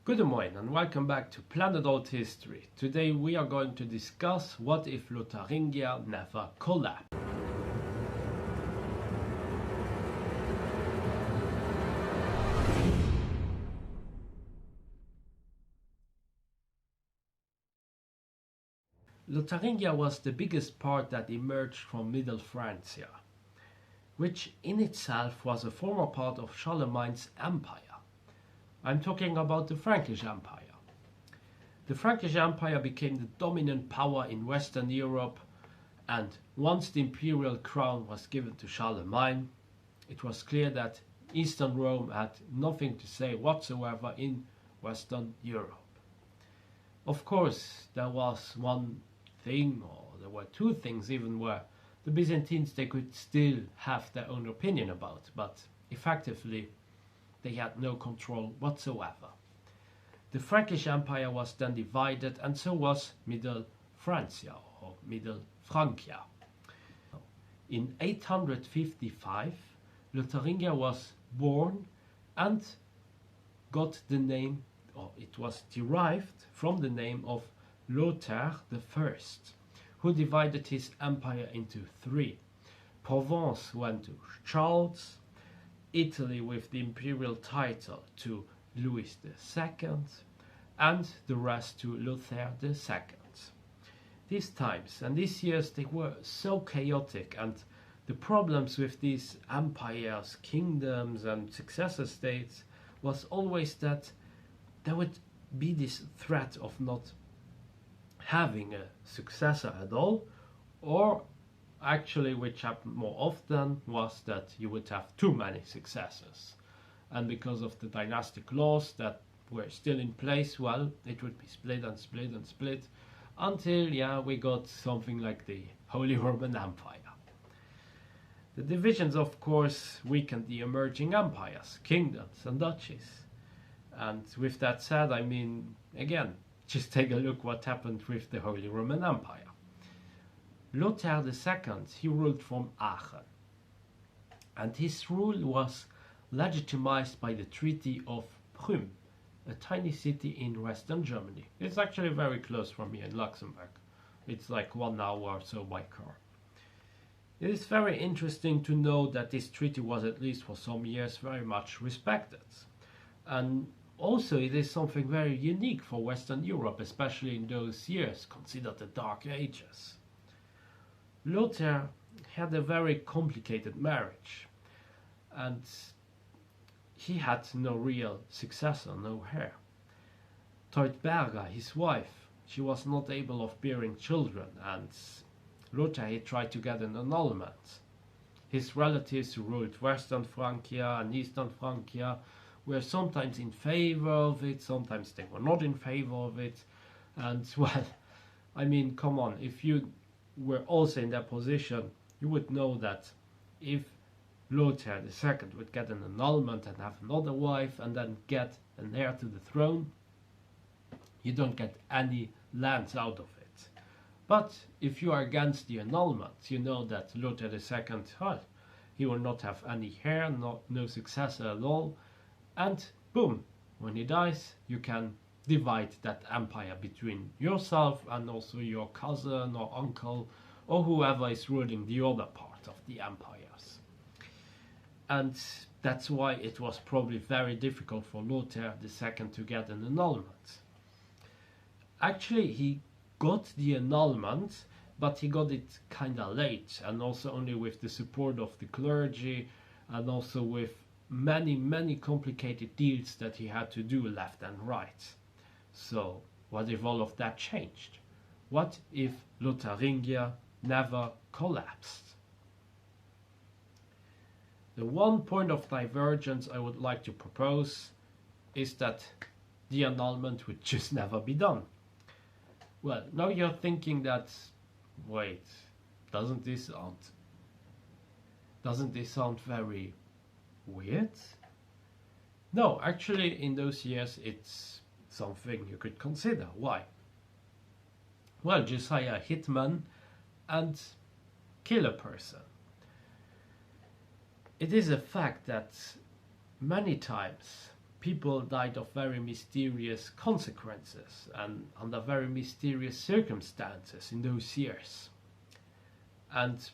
Good morning and welcome back to Planet Althistory. Today we are going to discuss what if Lotharingia never collapsed. Lotharingia was the biggest part that emerged from Middle Francia, which in itself was a former part of Charlemagne's empire. I'm talking about the Frankish Empire. The Frankish Empire became the dominant power in Western Europe, and once the imperial crown was given to Charlemagne, it was clear that Eastern Rome had nothing to say whatsoever in Western Europe. Of course, there was one thing, or there were two things even, where the Byzantines they could still have their own opinion about, but effectively they had no control whatsoever. The Frankish Empire was then divided, and so was Middle Francia or Middle Francia. In 855, Lotharingia was born and got the name, or it was derived from the name of Lothar I, who divided his empire into three. Provence went to Charles, Italy with the imperial title to Louis II, and the rest to Lothair II. These times and these years they were so chaotic, and the problems with these empires, kingdoms and successor states was always that there would be this threat of not having a successor at all, or actually, which happened more often, was that you would have too many successors. And because of the dynastic laws that were still in place, well, it would be split and split and split until, we got something like the Holy Roman Empire. The divisions, of course, weakened the emerging empires, kingdoms and duchies. And with that said, I mean, again, just take a look what happened with the Holy Roman Empire. Lothar II, he ruled from Aachen, and his rule was legitimized by the Treaty of Prüm, a tiny city in western Germany. It's actually very close from here in Luxembourg. It's like 1 hour or so by car. It is very interesting to know that this treaty was, at least for some years, very much respected. And also it is something very unique for Western Europe, especially in those years considered the Dark Ages. Lothar had a very complicated marriage, and he had no real successor, no heir. Teutberga, his wife, she was not able of bearing children, and Lothar he tried to get an annulment. His relatives who ruled Western Francia and Eastern Francia were sometimes in favor of it, sometimes they were not in favor of it, and well, I mean, come on, if you were also in that position, you would know that if Lothar II would get an annulment and have another wife and then get an heir to the throne, you don't get any lands out of it. But if you are against the annulment, you know that Lothar II, well, he will not have any heir, no successor at all, and boom, when he dies, you can divide that empire between yourself and also your cousin or uncle or whoever is ruling the other part of the empires. And that's why it was probably very difficult for Lothar II to get an annulment. Actually, he got the annulment, but he got it kinda late, and also only with the support of the clergy, and also with many complicated deals that he had to do left and right. So, what if all of that changed? What if Lotharingia never collapsed? The one point of divergence I would like to propose is that the annulment would just never be done. Well, now you're thinking that, wait, doesn't this sound very weird? No, actually in those years it's something you could consider. Why? Well, just hire a hitman and kill a person. It is a fact that many times people died of very mysterious consequences and under very mysterious circumstances in those years. And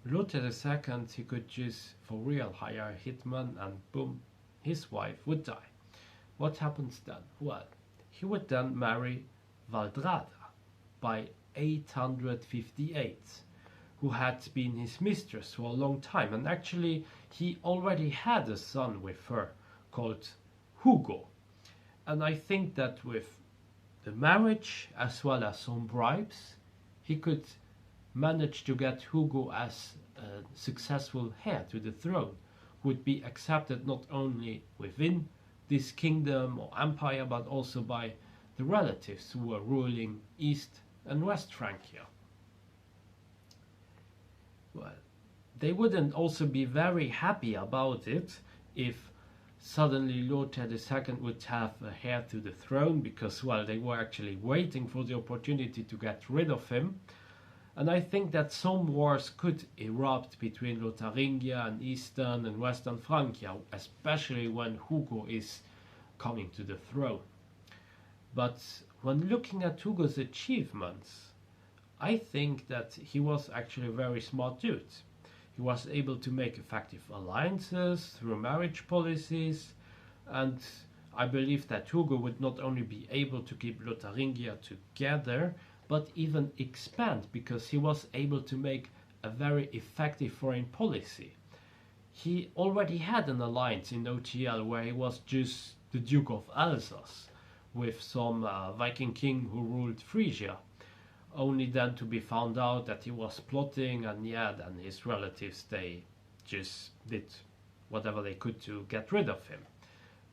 Luther II, he could just for real hire a hitman and boom, his wife would die. What happens then? Well, he would then marry Valdrada by 858, who had been his mistress for a long time, and actually he already had a son with her called Hugo. And I think that with the marriage as well as some bribes, he could manage to get Hugo as a successful heir to the throne, who would be accepted not only within this kingdom or empire but also by the relatives who were ruling East and West Francia. Well, they wouldn't also be very happy about it if suddenly Lothair II would have a heir to the throne, because, well, they were actually waiting for the opportunity to get rid of him. And I think that some wars could erupt between Lotharingia and Eastern and Western Francia, especially when Hugo is coming to the throne. But when looking at Hugo's achievements, I think that he was actually a very smart dude. He was able to make effective alliances through marriage policies, and I believe that Hugo would not only be able to keep Lotharingia together, but even expand, because he was able to make a very effective foreign policy. He already had an alliance in OTL where he was just the Duke of Alsace with some Viking king who ruled Frisia, only then to be found out that he was plotting, and yeah, then his relatives, they just did whatever they could to get rid of him.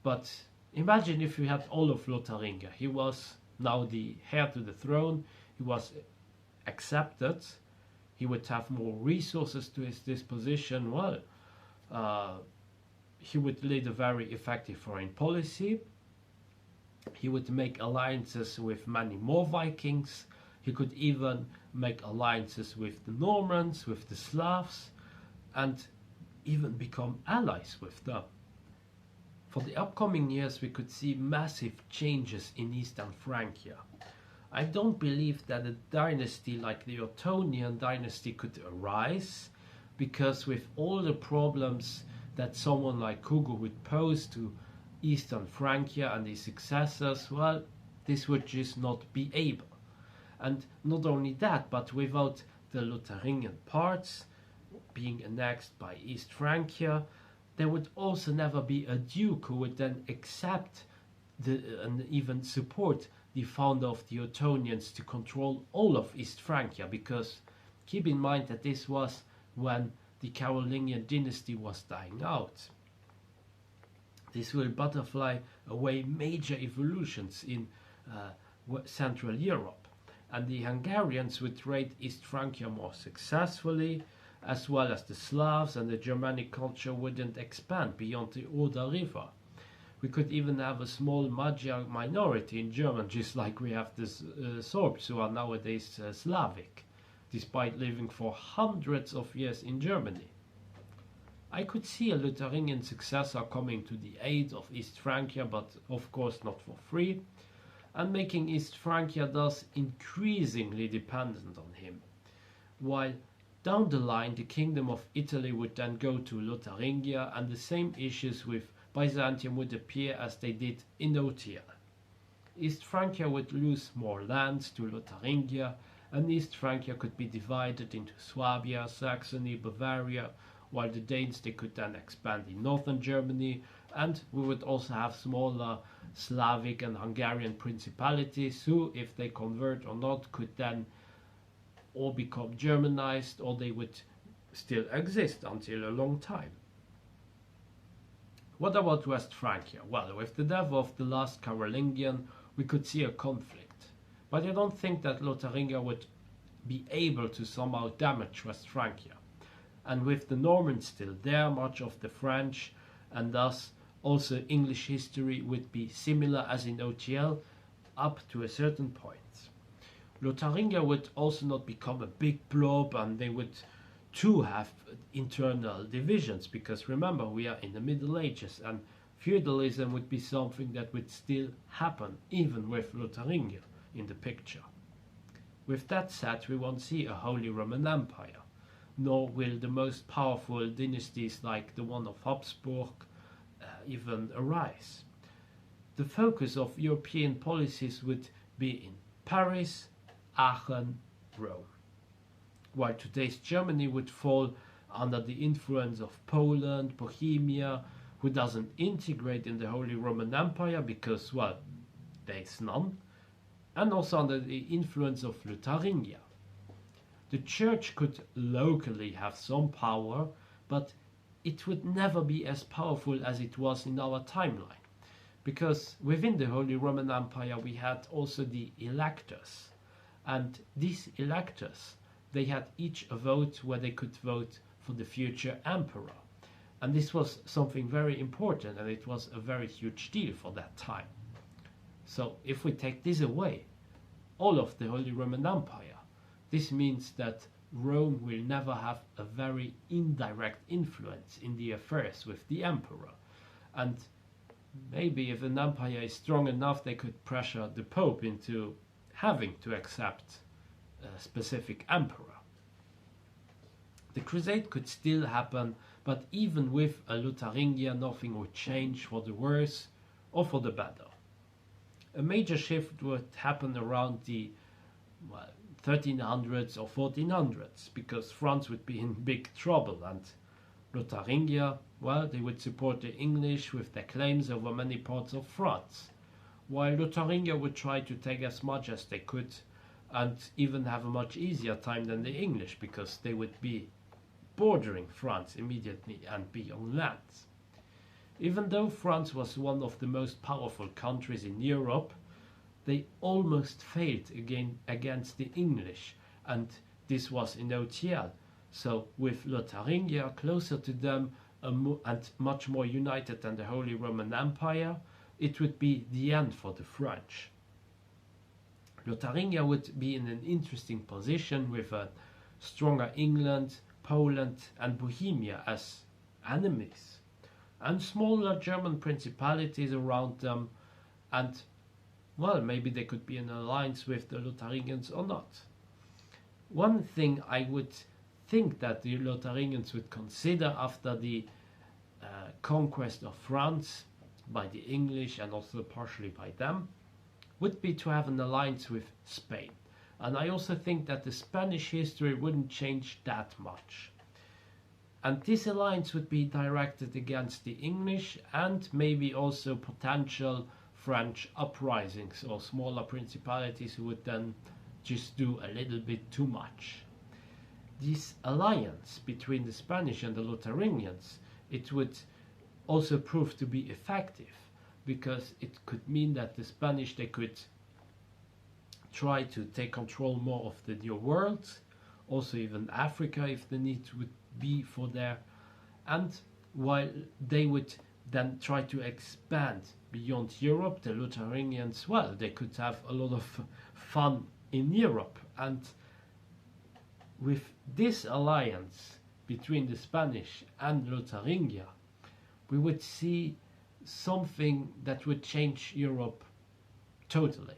But imagine if you had all of Lotharingia. He was now the heir to the throne, he was accepted, he would have more resources to his disposition. Well, he would lead a very effective foreign policy, he would make alliances with many more Vikings, he could even make alliances with the Normans, with the Slavs, and even become allies with them. For the upcoming years we could see massive changes in Eastern Francia. I don't believe that a dynasty like the Ottonian dynasty could arise, because with all the problems that someone like Hugo would pose to Eastern Francia and his successors, well, this would just not be able. And not only that, but without the Lotharingian parts being annexed by East Francia, there would also never be a duke who would then accept and even support the founder of the Ottonians to control all of East Francia, because keep in mind that this was when the Carolingian dynasty was dying out. This will butterfly away major evolutions in Central Europe, and the Hungarians would raid East Francia more successfully, as well as the Slavs, and the Germanic culture wouldn't expand beyond the Oder River. We could even have a small Magyar minority in German, just like we have the Sorbs, who are nowadays Slavic, despite living for hundreds of years in Germany. I could see a Lotharingian successor coming to the aid of East Francia, but of course not for free, and making East Francia thus increasingly dependent on him, while down the line the Kingdom of Italy would then go to Lotharingia, and the same issues with Byzantium would appear as they did in OTL. East Francia would lose more lands to Lotharingia, and East Francia could be divided into Swabia, Saxony, Bavaria, while the Danes, they could then expand in northern Germany, and we would also have smaller Slavic and Hungarian principalities who, if they convert or not, could then all become Germanized, or they would still exist until a long time. What about West Francia? Well, with the death of the last Carolingian, we could see a conflict, but I don't think that Lotharingia would be able to somehow damage West Francia. And with the Normans still there, much of the French and thus also English history would be similar as in OTL up to a certain point. Lotharingia would also not become a big blob, and they would too have internal divisions, because remember, we are in the Middle Ages and feudalism would be something that would still happen even with Lotharingia in the picture. With that said, we won't see a Holy Roman Empire, nor will the most powerful dynasties like the one of Habsburg even arise. The focus of European policies would be in Paris, Aachen, Rome, while today's Germany would fall under the influence of Poland, Bohemia, who doesn't integrate in the Holy Roman Empire because, well, there's none, and also under the influence of Lotharingia. The church could locally have some power, but it would never be as powerful as it was in our timeline, because within the Holy Roman Empire we had also the electors, and these electors, they had each a vote where they could vote for the future emperor. And this was something very important, and it was a very huge deal for that time. So if we take this away, all of the Holy Roman Empire, this means that Rome will never have a very indirect influence in the affairs with the emperor. And maybe if an empire is strong enough, they could pressure the Pope into having to accept a specific emperor. The crusade could still happen, but even with a Lotharingia, nothing would change for the worse or for the better. A major shift would happen around the 1300s or 1400s, because France would be in big trouble, and Lotharingia, well, they would support the English with their claims over many parts of France, while Lotharingia would try to take as much as they could and even have a much easier time than the English, because they would be bordering France immediately and be on land. Even though France was one of the most powerful countries in Europe, they almost failed against the English, and this was in OTL. So with Lotharingia closer to them and much more united than the Holy Roman Empire, it would be the end for the French. Lotharingia would be in an interesting position with a stronger England, Poland and Bohemia as enemies, and smaller German principalities around them, and well, maybe they could be in alliance with the Lotharingians or not. One thing I would think that the Lotharingians would consider after the conquest of France by the English and also partially by them would be to have an alliance with Spain. And I also think that the Spanish history wouldn't change that much. And this alliance would be directed against the English and maybe also potential French uprisings or smaller principalities who would then just do a little bit too much. This alliance between the Spanish and the Lotharingians, it would also prove to be effective, because it could mean that the Spanish, they could try to take control more of the New World, also even Africa if the need would be for there, and while they would then try to expand beyond Europe, the Lotharingians, well, they could have a lot of fun in Europe. And with this alliance between the Spanish and Lotharingia, we would see something that would change Europe totally.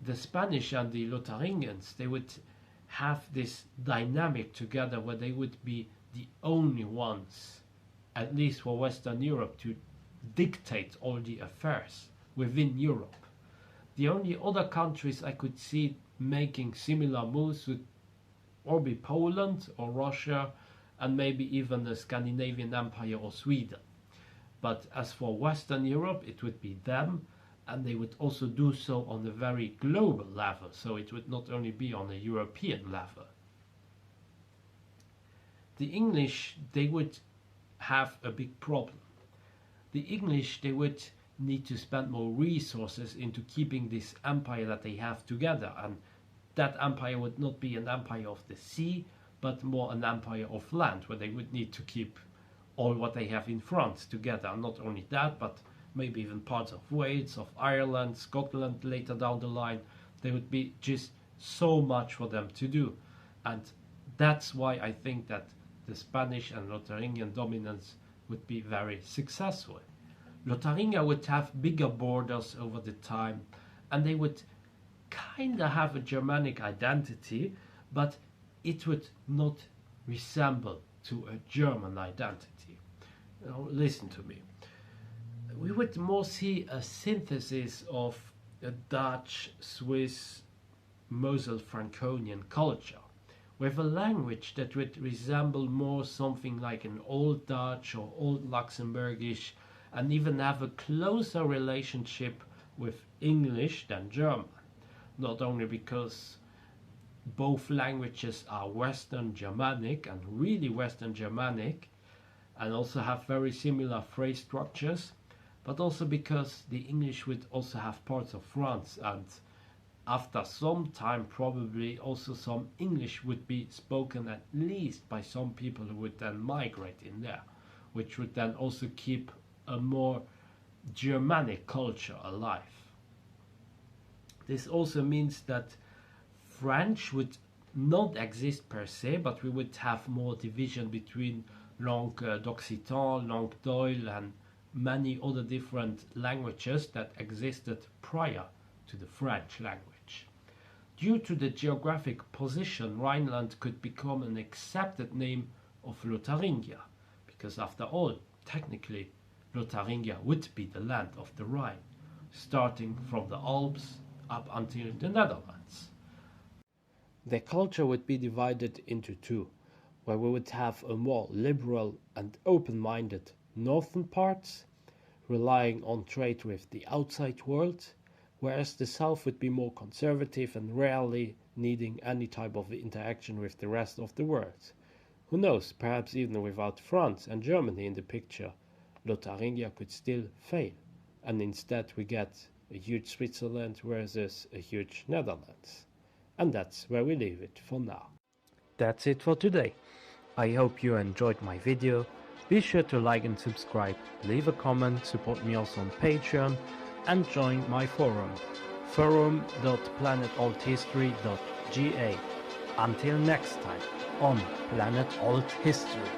The Spanish and the Lotharingians, they would have this dynamic together where they would be the only ones, at least for Western Europe, to dictate all the affairs within Europe. The only other countries I could see making similar moves would or be Poland or Russia, and maybe even the Scandinavian Empire or Sweden. But as for Western Europe, it would be them, and they would also do so on a very global level, so it would not only be on a European level. The English, they would have a big problem. The English, they would need to spend more resources into keeping this empire that they have together, and that empire would not be an empire of the sea, but more an empire of land, where they would need to keep all what they have in France together. And not only that, but maybe even parts of Wales, of Ireland, Scotland later down the line. There would be just so much for them to do. And that's why I think that the Spanish and Lotharingian dominance would be very successful. Lotharingia would have bigger borders over the time, and they would kind of have a Germanic identity, but it would not resemble to a German identity. Now, listen to me. We would more see a synthesis of a Dutch, Swiss, Mosel Franconian culture, with a language that would resemble more something like an Old Dutch or Old Luxembourgish, and even have a closer relationship with English than German. Not only because both languages are Western Germanic and really Western Germanic, and also have very similar phrase structures, but also because the English would also have parts of France, and after some time probably also some English would be spoken at least by some people who would then migrate in there, which would then also keep a more Germanic culture alive. This also means that French would not exist per se, but we would have more division between langue d'Occitan, langue d'Oil, and many other different languages that existed prior to the French language. Due to the geographic position, Rhineland could become an accepted name of Lotharingia, because after all, technically, Lotharingia would be the land of the Rhine, starting from the Alps up until the Netherlands. Their culture would be divided into two, where we would have a more liberal and open-minded northern parts, relying on trade with the outside world, whereas the south would be more conservative and rarely needing any type of interaction with the rest of the world. Who knows, perhaps even without France and Germany in the picture, Lotharingia could still fail, and instead we get a huge Switzerland versus a huge Netherlands. And that's where we leave it for now. That's it for today. I hope you enjoyed my video. Be sure to like and subscribe, leave a comment, support me also on Patreon, and join my forum, forum.planetalthistory.ga. Until next time on Planet Alt History.